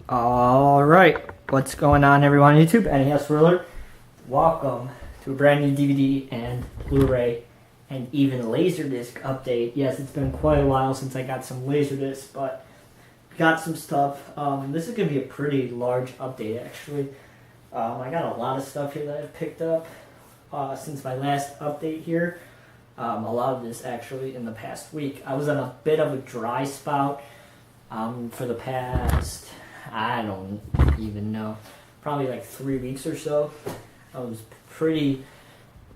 Alright, what's going on everyone on YouTube? NES Ruler. Welcome to a brand new DVD and Blu-ray and even Laserdisc update. Yes, it's been quite a while since I got some Laserdisc, but got some stuff. This is going to be a pretty large update actually. I got a lot of stuff here that I've picked up since my last update here. A lot of this actually in the past week. I was on a bit of a dry spout for the past, I don't even know, probably like 3 weeks or so. I was pretty,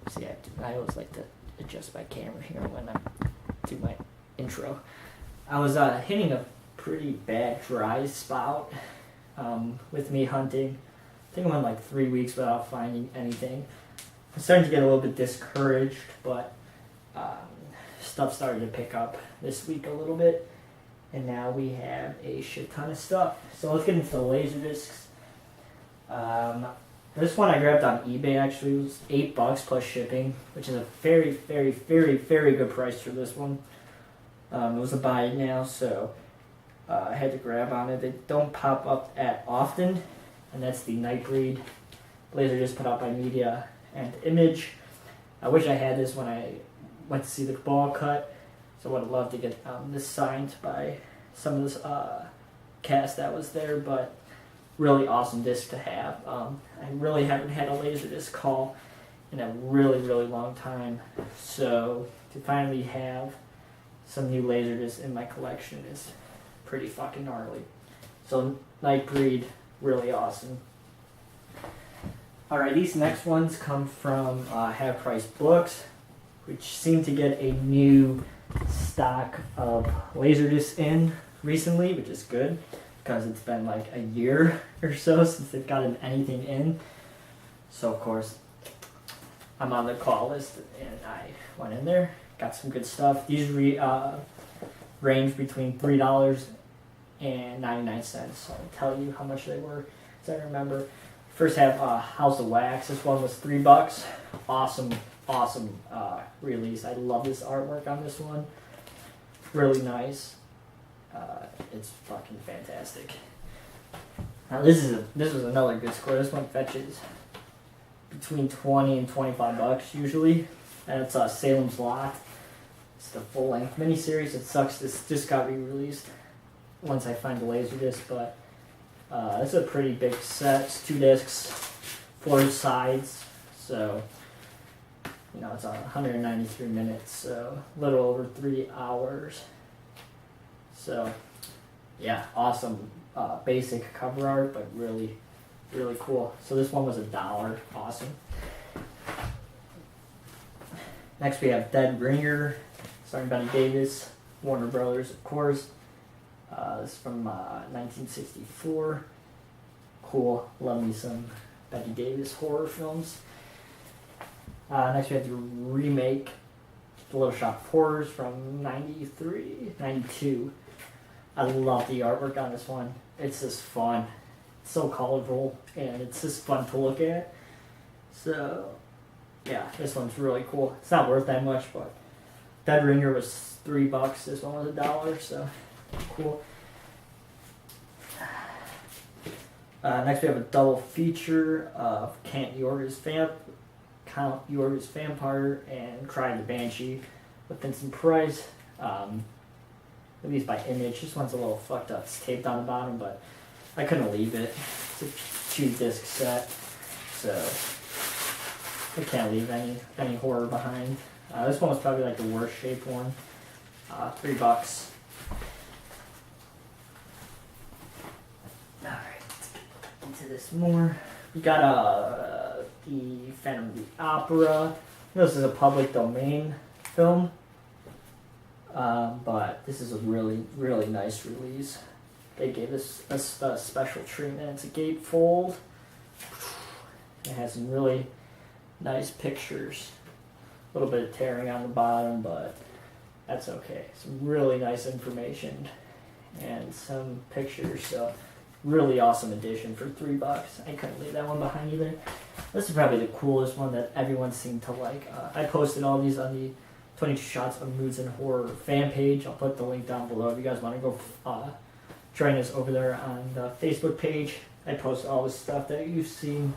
see, I always like to adjust my camera here when I do my intro. I was hitting a pretty bad dry spout with me hunting. I think I went like 3 weeks without finding anything. I'm starting to get a little bit discouraged, but stuff started to pick up this week a little bit, and now we have a shit ton of stuff. So let's get into the Laserdiscs. This one I grabbed on eBay actually. It was $8 plus shipping, which is a very, very, very, very good price for this one. It was a buy it now, so I had to grab on it. They don't pop up at often, and that's the Nightbreed Laserdisc put out by Media and Image. I wish I had this when I went to see the ball cut, so I would have loved to get this signed by some of this cast that was there, but really awesome disc to have. I really haven't had a Laserdisc call in a really, really long time, so to finally have some new Laserdiscs in my collection is pretty fucking gnarly. So Nightbreed, really awesome. Alright, these next ones come from Half Price Books, which seem to get a new stock of Laserdiscs in recently, which is good because it's been like a year or so since they've gotten anything in. So of course I'm on the call list and I went in there, got some good stuff. These range between $3 and 99 cents. So I'll tell you how much they were, as I remember. First have House of Wax. This one was $3. Awesome release. I love this artwork on this one. Really nice. It's fucking fantastic. Now this was another good score. This one fetches between 20 and 25 bucks usually, and it's Salem's Lot. It's the full-length miniseries. It sucks this just got re-released once I find the Laserdisc, but it's a pretty big set. It's 2 discs, 4 sides, so you know it's 193 minutes, so a little over 3 hours. So yeah, awesome basic cover art, but really, really cool. So this one was $1. Awesome. Next we have Dead Ringer, starring Betty Davis, Warner Brothers, of course. This is from 1964. Cool. Love me some Betty Davis horror films. Next we have the remake, The Little Shop of Horrors from 92. I love the artwork on this one. It's just fun. It's so colorful and it's just fun to look at. So yeah, this one's really cool. It's not worth that much, but Dead Ringer was $3. This one was $1, so cool. Next we have a double feature of Count Yorga's Vampire and Cry the Banshee with Vincent Price. Released by Image. This one's a little fucked up. It's taped on the bottom, but I couldn't leave it. It's a 2-disc set, so I can't leave any horror behind. This one was probably like the worst shaped one. $3. Alright, let's get into this more. We got the Phantom of the Opera. This is a public domain film, but this is a really, really nice release. They gave us a special treatment. It's a gatefold. It has some really nice pictures. A little bit of tearing on the bottom, but that's okay. Some really nice information and some pictures. So really awesome edition for $3. I couldn't leave that one behind either. This is probably the coolest one that everyone seemed to like. I posted all these on the 22 Shots of Moods and Horror fan page. I'll put the link down below if you guys want to go join us over there on the Facebook page. I post all the stuff that you've seen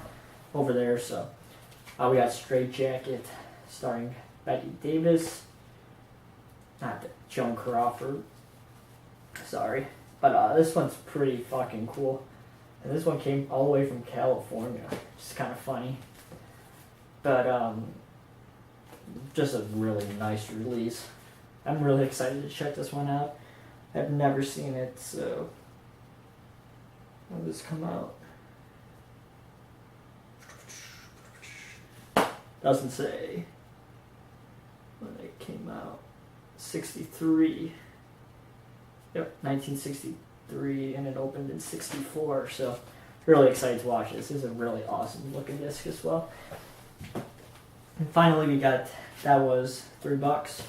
over there. So we got Straight Jacket starring Betty Davis, not Joan Crawford, sorry, but this one's pretty fucking cool. And this one came all the way from California, which is kind of funny. But just a really nice release. I'm really excited to check this one out. I've never seen it, so when did this come out? Doesn't say when it came out. 63. Yep, 1963, and it opened in 64, so really excited to watch this. This is a really awesome looking disc as well. And finally we got, that was $3.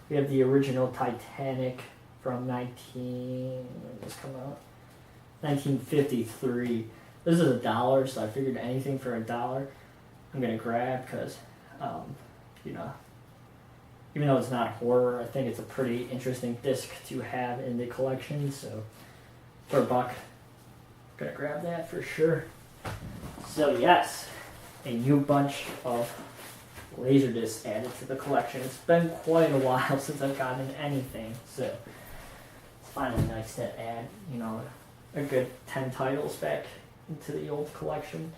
We have the original Titanic from when did this come out? 1953. This is $1, so I figured anything for $1 I'm gonna grab, because you know, even though it's not horror, I think it's a pretty interesting disc to have in the collection. So for $1, I'm gonna grab that for sure. So yes, a new bunch of Laserdiscs added to the collection. It's been quite a while since I've gotten anything, so it's finally nice to add, you know, a good 10 titles back into the old collection.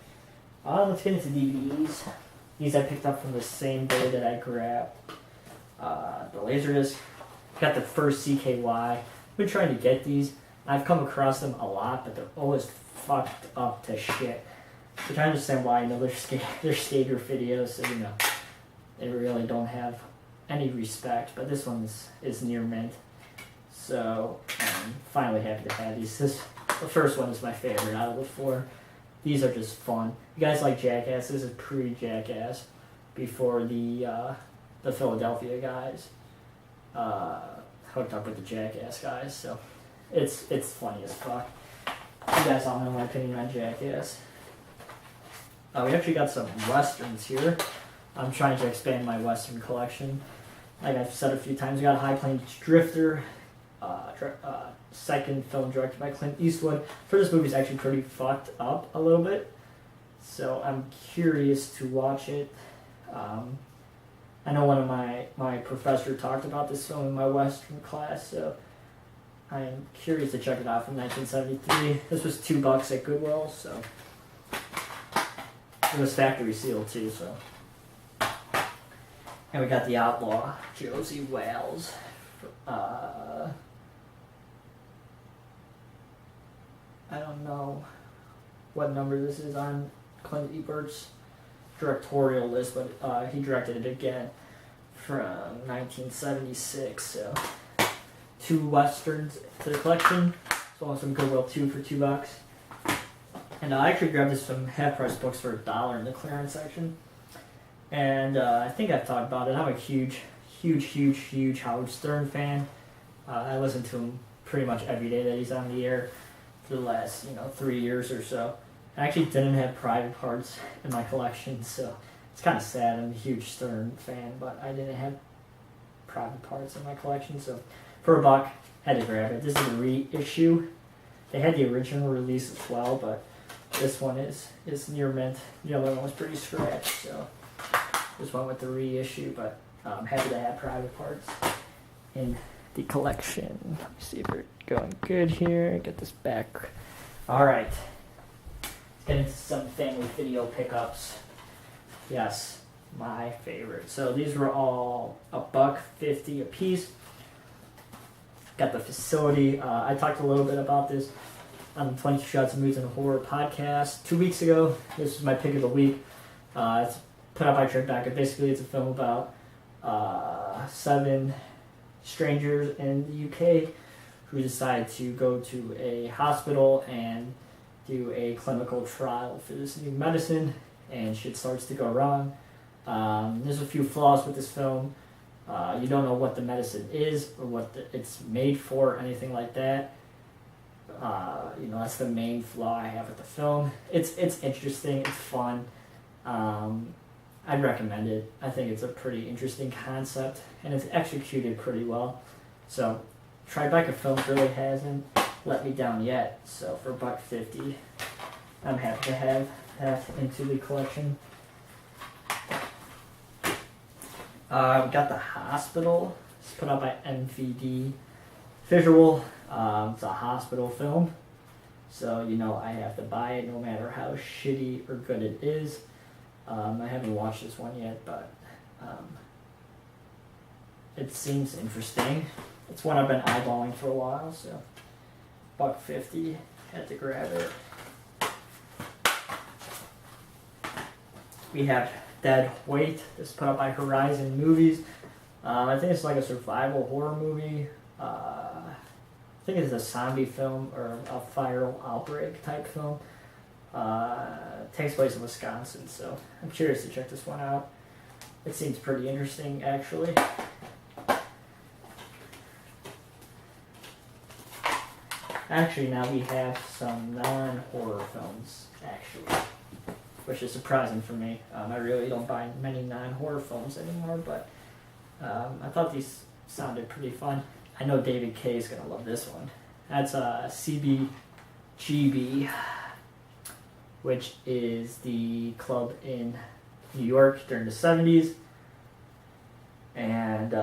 Let's get into DVDs. These I picked up from the same day that I grabbed the Laserdisc. Got the first CKY. I've been trying to get these. I've come across them a lot, but they're always fucked up to shit. Which I understand why. You know, they're skater videos, so you know, they really don't have any respect. But this one is near mint. So I'm finally happy to have these. The first one is my favorite out of the 4. These are just fun. You guys like Jackass? This is pre-Jackass, before the Philadelphia guys hooked up with the Jackass guys. So it's funny as fuck. You guys all know my opinion on Jackass. We actually got some westerns here. I'm trying to expand my western collection. Like I've said a few times, we got High Plains Drifter. Second film directed by Clint Eastwood. For this movie is actually pretty fucked up a little bit, so I'm curious to watch it. I know one of my professor talked about this film in my Western class, so I'm curious to check it out from 1973. This was $2 at Goodwill, so it was factory sealed too. So, and we got The Outlaw, Josie Wales. I don't know what number this is on Clint Eastwood's directorial list, but he directed it again from 1976. So 2 westerns to the collection. So on some Goodwill 2 for $2. And I actually grabbed this from Half Price Books for $1 in the clearance section. And I think I've talked about it. I'm a huge Howard Stern fan. I listen to him pretty much every day that he's on the air for the last 3 years or so. I actually didn't have Private Parts in my collection, so it's kind of sad. I'm a huge Stern fan, but I didn't have Private Parts in my collection, so for $1, had to grab it. This is a reissue. They had the original release as well, but this one is near mint. The other one was pretty scratched, so this one with the reissue, but I'm happy to have Private Parts in the collection. Let me see if we're going good here. Get this back. All right. Let's get into some family video pickups. Yes, my favorite. So these were all $1.50 a piece. Got the Facility. I talked a little bit about this on the 22 Shots of Movies and Horror podcast 2 weeks ago. This is my pick of the week. It's put out by Trickback. Basically, it's a film about 7 strangers in the UK who decide to go to a hospital and do a clinical trial for this new medicine, and shit starts to go wrong. There's a few flaws with this film. You don't know what the medicine is or what it's made for, anything like that. That's the main flaw I have with the film. It's interesting, it's fun. I'd recommend it. I think it's a pretty interesting concept, and it's executed pretty well. So, Tribeca Films really hasn't let me down yet. So for $1.50, I'm happy to have that into the collection. We got The Hospital. It's put out by DVD Visual. It's a hospital film, so I have to buy it no matter how shitty or good it is. I haven't watched this one yet, but it seems interesting. It's one I've been eyeballing for a while, so $1.50, had to grab it. We have Dead Weight. This is put out by Horizon Movies. I think it's like a survival horror movie. I think it's a zombie film or a viral outbreak type film. Takes place in Wisconsin, so I'm curious to check this one out. It seems pretty interesting, actually. Actually, now we have some non-horror films, actually, which is surprising for me. I really don't buy many non-horror films anymore, but I thought these sounded pretty fun. I know David K is going to love this one. That's CBGB, which is the club in New York during the 70s. And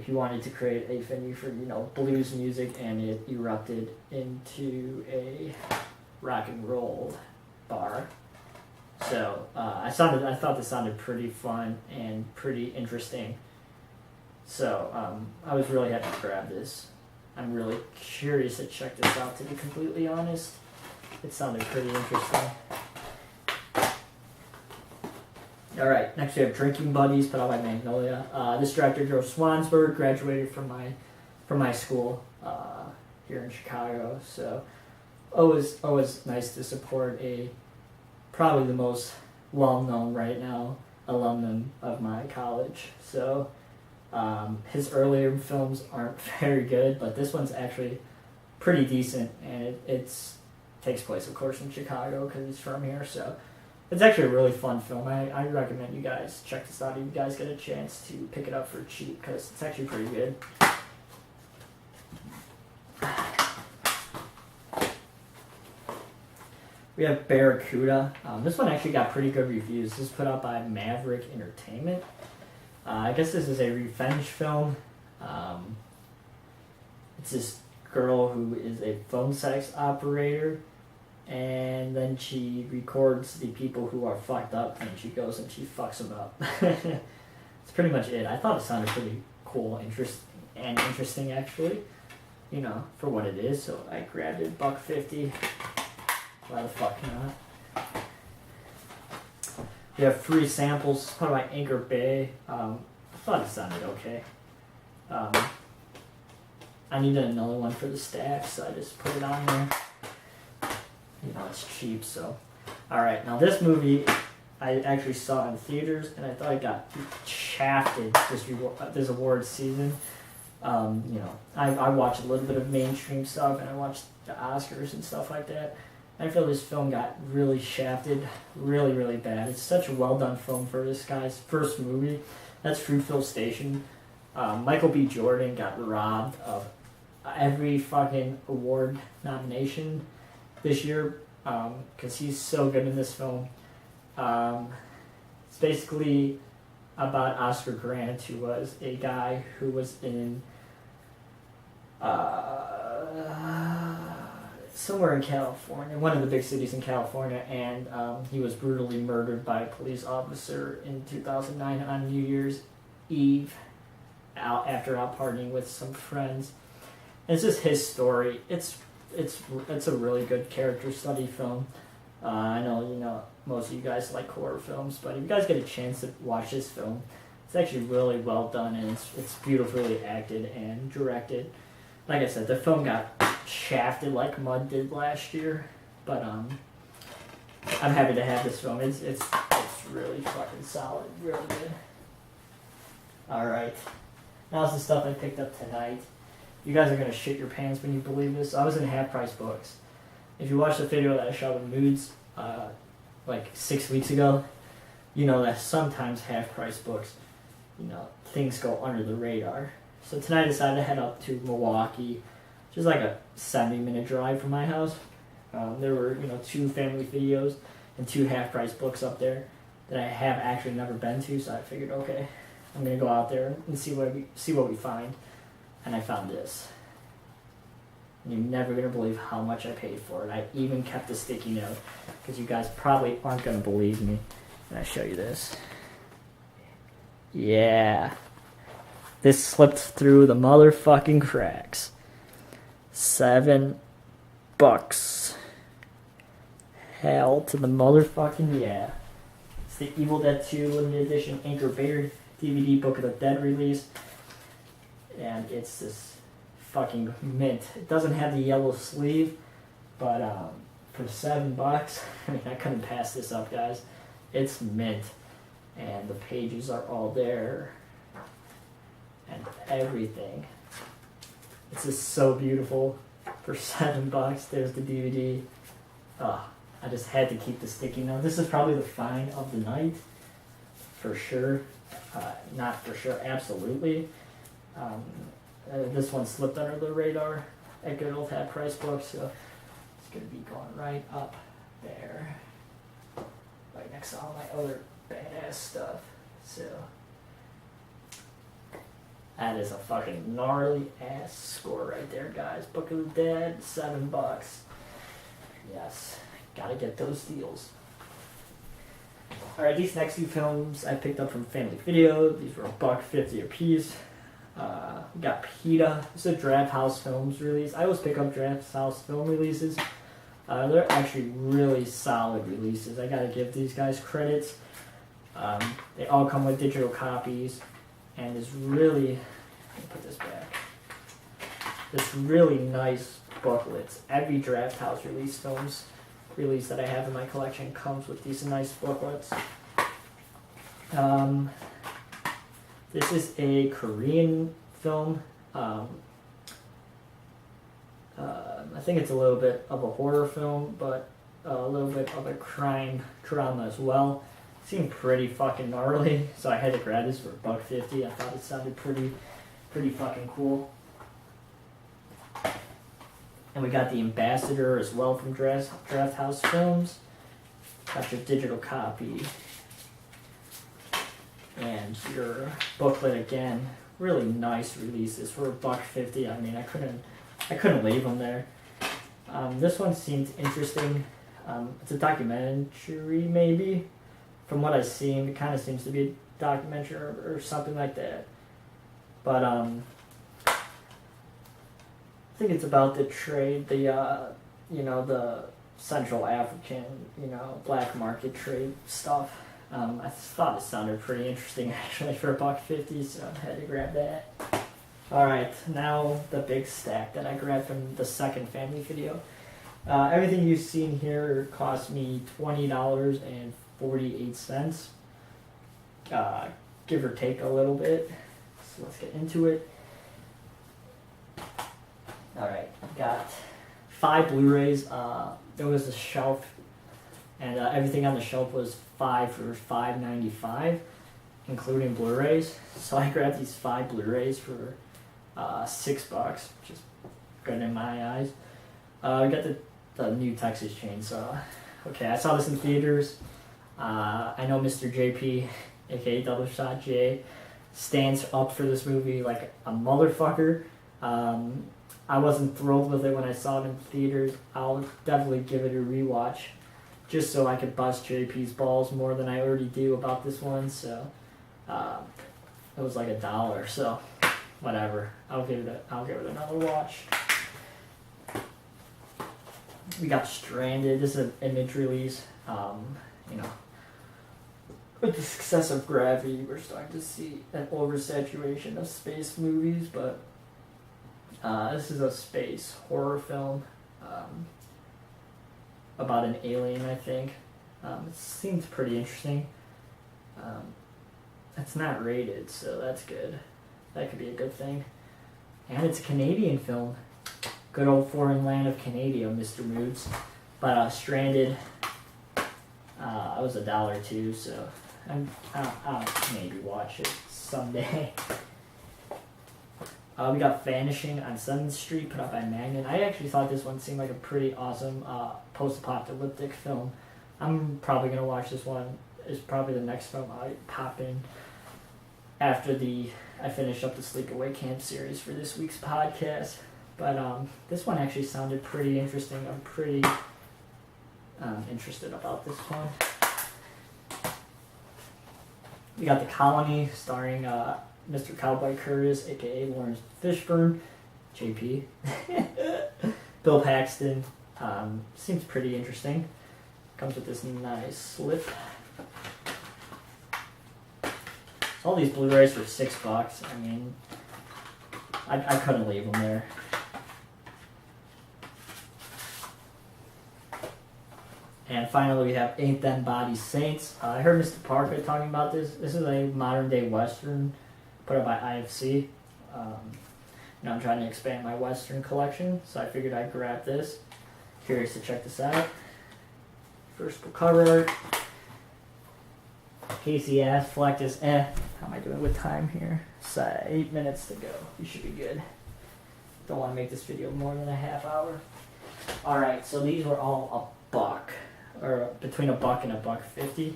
he wanted to create a venue for, blues music, and it erupted into a rock and roll bar. So I thought this sounded pretty fun and pretty interesting. So I was really happy to grab this. I'm really curious to check this out, to be completely honest. It sounded pretty interesting. Alright, next we have Drinking Buddies, put out by Magnolia. This director, Joe Swansburg, graduated from my school here in Chicago. So always nice to support probably the most well-known right now alumnum of my college. So his earlier films aren't very good, but this one's actually pretty decent, and it takes place, of course, in Chicago because he's from here. So it's actually a really fun film. I recommend you guys check this out if you guys get a chance to pick it up for cheap, because it's actually pretty good. We have Barracuda. This one actually got pretty good reviews. This is put out by Maverick Entertainment. I guess this is a revenge film. It's this girl who is a phone sex operator, and then she records the people who are fucked up, and she goes and she fucks them up. That's pretty much it. I thought it sounded pretty cool, interesting actually, for what it is. So I grabbed it, $1.50. Why the fuck not? We have Free Samples, put by Anchor Bay. I thought it sounded okay. I needed another one for the stack, so I just put it on there. It's cheap, so. Alright, now this movie I actually saw in theaters, and I thought it got shafted this award season. I watch a little bit of mainstream stuff, and I watch the Oscars and stuff like that. I feel this film got really shafted, really, really bad. It's such a well-done film for this guy's first movie. That's Fruitville Station. Michael B. Jordan got robbed of every fucking award nomination this year because he's so good in this film. It's basically about Oscar Grant, who was a guy who was in somewhere in California, one of the big cities in California, and he was brutally murdered by a police officer in 2009 on New Year's Eve after out partying with some friends. And it's just his story. It's a really good character study film. I know most of you guys like horror films, but if you guys get a chance to watch this film, it's actually really well done, and it's beautifully acted and directed. Like I said, the film got shafted like Mud did last year, but I'm happy to have this film. It's really fucking solid, really good. Alright, now's the stuff I picked up tonight. You guys are gonna shit your pants when you believe this. I was in Half Price Books. If you watched the video that I shot with Moods like 6 weeks ago, you know that sometimes Half Price Books, things go under the radar. So tonight I decided to head up to Milwaukee, just like a 70-minute drive from my house. There were, 2 family videos and 2 half-price books up there that I have actually never been to, so I figured, okay, I'm gonna go out there and see what we find. And I found this. And you're never gonna believe how much I paid for it. I even kept a sticky note because you guys probably aren't gonna believe me when I show you this. Yeah, this slipped through the motherfucking cracks. $7. Hell to the motherfucking yeah. It's the Evil Dead 2 limited edition Anchor Baird DVD Book of the Dead release. And it's this fucking mint. It doesn't have the yellow sleeve, but for $7, I mean, I couldn't pass this up, guys. It's mint. And the pages are all there. And everything. It's just so beautiful. For $7, there's the DVD. I just had to keep the sticky note. This is probably the find of the night, for sure. Not for sure, absolutely. This one slipped under the radar at good old half price books, so it's gonna be going right up there, right next to all my other badass stuff. So that is a fucking gnarly ass score right there, guys. Book of the Dead, $7. Yes. Gotta get those deals. Alright, these next 2 films I picked up from Family Video. These were $1.50 a piece. We got PETA. This is a Draft House Films release. I always pick up Draft House film releases. They're actually really solid releases. I gotta give these guys credits. They all come with digital copies. And it's really, let me put this back. This really nice booklets. Every Draft House release that I have in my collection comes with these nice booklets. This is a Korean film. I think it's a little bit of a horror film, but a little bit of a crime drama as well. It seemed pretty fucking gnarly, so I had to grab this for $1.50. I thought it sounded pretty fucking cool. And we got The Ambassador as well from Draft House Films. Got your digital copy. And your booklet again. Really nice releases for $1.50. I mean, I couldn't leave them there. This one seemed interesting. It's a documentary, maybe. From what I've seen, it kind of seems to be a documentary or something like that. But I think it's about the trade, the Central African, black market trade stuff. I thought it sounded pretty interesting actually for $1.50, so I had to grab that. Alright, now the big stack that I grabbed from the second Family Video. Everything you've seen here cost me $20.48. Give or take a little bit. So let's get into it. Alright, got 5 Blu-rays. There was a shelf, and everything on the shelf was 5 for $5.95, including Blu-rays. So I grabbed these 5 Blu-rays for $6, which is good in my eyes. We got the new Texas Chainsaw. Okay, I saw this in theaters. I know Mr. JP, aka Double Shot J, stands up for this movie like a motherfucker. I wasn't thrilled with it when I saw it in theaters. I'll definitely give it a rewatch, just so I could bust JP's balls more than I already do about this one. So it was like $1, so whatever. I'll give it another watch. We got Stranded. This is an Image release. With the success of Gravity, we're starting to see an oversaturation of space movies, but this is a space horror film about an alien, I think. It seems pretty interesting. It's not rated, so that's good. That could be a good thing. And it's a Canadian film. Good old foreign land of Canada, Mr. Moods. But Stranded, it was $1 too, so I'll maybe watch it someday. We got Vanishing on 7th Street, put out by Magnet. I actually thought this one seemed like a pretty awesome post-apocalyptic film. I'm probably going to watch this one. It's probably the next film I pop in after I finish up the Sleepaway Camp series for this week's podcast. But this one actually sounded pretty interesting. I'm pretty interested about this one. We got The Colony, starring Mr. Cowboy Curtis, aka Lawrence Fishburne, JP. Bill Paxton. Seems pretty interesting. Comes with this nice slip. All these Blu-rays for $6. I mean, I couldn't leave them there. And finally, we have Ain't Them Bodies Saints. I heard Mr. Parker talking about this. This is a modern-day Western put up by IFC. I'm trying to expand my Western collection, so I figured I'd grab this. Curious to check this out. First cover art. Casey Affleck is How am I doing with time here? So 8 minutes to go. You should be good. Don't want to make this video more than a half hour. Alright, so these were all $1. Or between $1 and $1.50.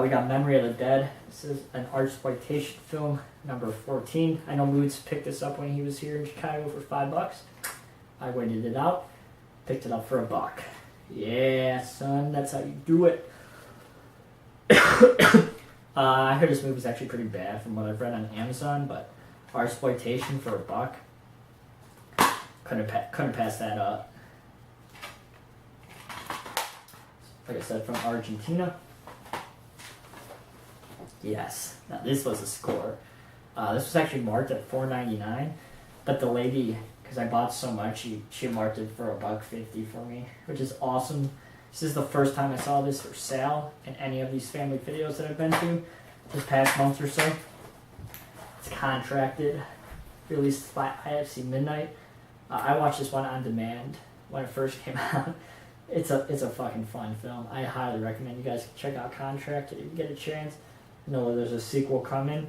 We got Memory of the Dead. This is an artsploitation film, number 14. I know Moods picked this up when he was here in Chicago for $5. I waited it out, picked it up for $1. Yeah, son, that's how you do it. I heard this movie is actually pretty bad from what I've read on Amazon, but artsploitation for $1. Couldn't pass that up. Like I said, from Argentina. Yes. Now this was a score. This was actually marked at $4.99, but the lady, because I bought so much, she marked it for $1.50 for me, which is awesome. This is the first time I saw this for sale in any of these family videos that I've been to this past month or so. It's contracted, released by IFC Midnight. I watched this one on demand when it first came out. It's a fucking fun film. I highly recommend you guys check out Contracted if you get a chance. I know there's a sequel coming,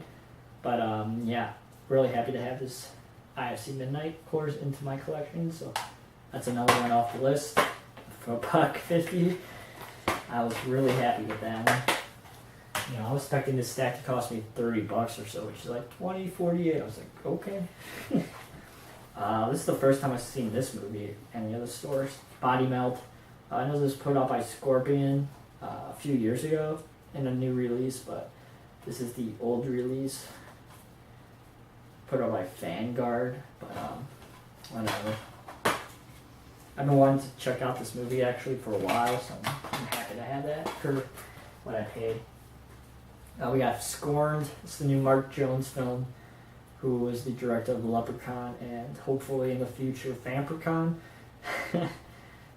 but yeah, really happy to have this IFC Midnight course into my collection. So that's another one off the list for $1.50. I was really happy with that one. I was expecting this stack to cost me $30 or so, which is like $20.48. I was like, okay. This is the first time I've seen this movie in the other stores. Body Melt. I know this was put out by Scorpion a few years ago in a new release, but this is the old release put out by Vanguard, but whatever. I've been wanting to check out this movie actually for a while, so I'm happy to have that for what I paid. We got Scorned. It's the new Mark Jones film, who was the director of Leprechaun and hopefully in the future Vampricon.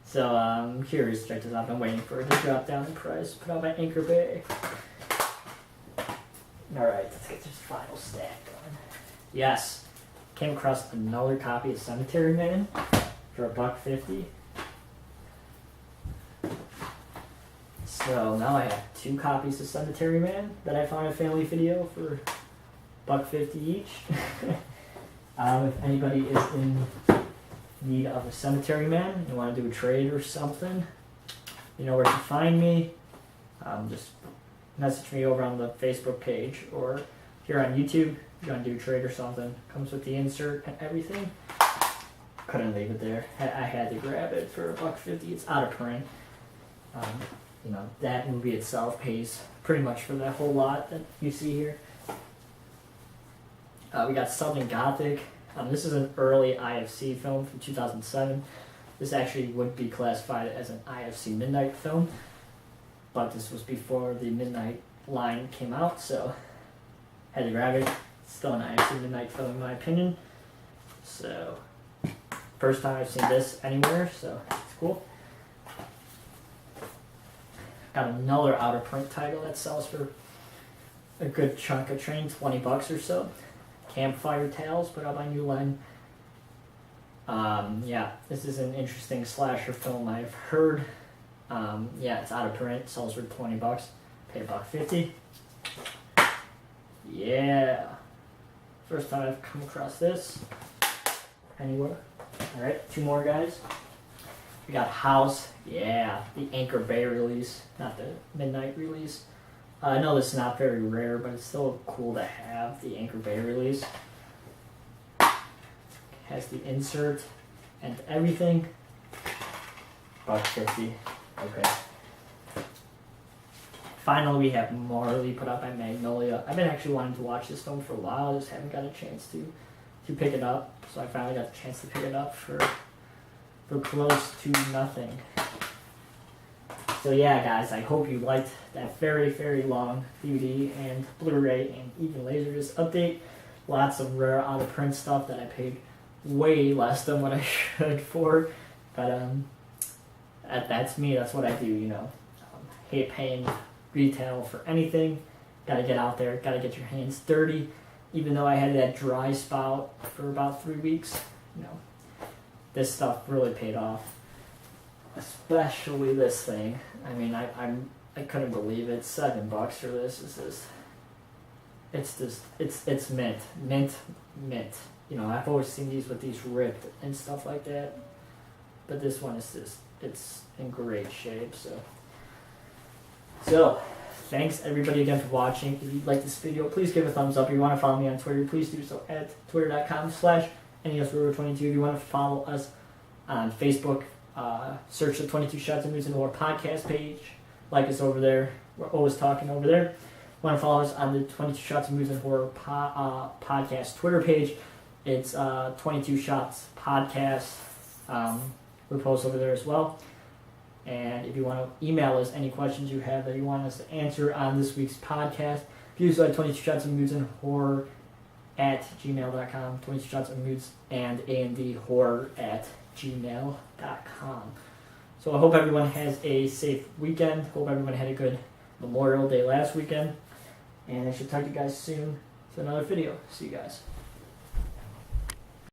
So I'm curious to check this out. I've been waiting for it to drop down in price. Put out by Anchor Bay. Alright, let's get this final stack going. Yes, came across another copy of Cemetery Man for $1.50. So now I have 2 copies of Cemetery Man that I found in Family Video for $1.50 each. If anybody is in need of a Cemetery Man, you want to do a trade or something, you know where to find me. Just message me over on the Facebook page, or here on YouTube, if you want to do a trade or something. Comes with the insert and everything. Couldn't leave it there. I had to grab it for $1.50. It's out of print. That movie itself pays pretty much for that whole lot that you see here. We got Southern Gothic. This is an early IFC film from 2007. This actually would be classified as an IFC Midnight film, but this was before the Midnight line came out, so had to grab it. Still an IFC Midnight film in my opinion. So, first time I've seen this anywhere, so it's cool. Got another out of print title that sells for a good chunk of change, $20 or so. Campfire Tales, put out by New Line. Yeah, this is an interesting slasher film I've heard. Yeah, it's out of print, sells for $20. Paid $1.50. Yeah. First time I've come across this anywhere. Alright, 2 more, guys. We got House. Yeah, the Anchor Bay release, not the midnight release. I know this is not very rare, but it's still cool to have the Anchor Bay release. Has the insert and everything. $1.50. Okay. Finally, we have Marley, put out by Magnolia. I've been actually wanting to watch this film for a while. I just haven't got a chance to pick it up. So I finally got the chance to pick it up for close to nothing. So yeah, guys, I hope you liked that very, very long DVD and Blu-ray and even Laserdisc update. Lots of rare out-of-print stuff that I paid way less than what I should for. But that's me. That's what I do, you know. Hate paying retail for anything. Gotta get out there. Gotta get your hands dirty. Even though I had that dry spout for about 3 weeks, you know, this stuff really paid off. Especially this thing. I mean, I couldn't believe it. $7 for this. It's mint. You know, I've always seen these with these ripped and stuff like that, but this one is it's in great shape. So thanks everybody again for watching. If you like this video, please give a thumbs up. If you want to follow me on Twitter, please do so at twitter.com/NESRiver22. If you want to follow us on Facebook, search the 22 Shots of Movies and Horror podcast page. Like us over there. We're always talking over there. Want to follow us on the 22 Shots of Movies and Horror podcast Twitter page. It's 22 Shots Podcast. We post over there as well. And if you want to email us any questions you have that you want us to answer on this week's podcast, do so at 22 Shots of Movies and Horror at gmail.com. 22 Shots of Movies and A&D Horror at gmail.com. So I hope everyone has a safe weekend. Hope everyone had a good Memorial Day last weekend. And I should talk to you guys soon to another video. See you guys.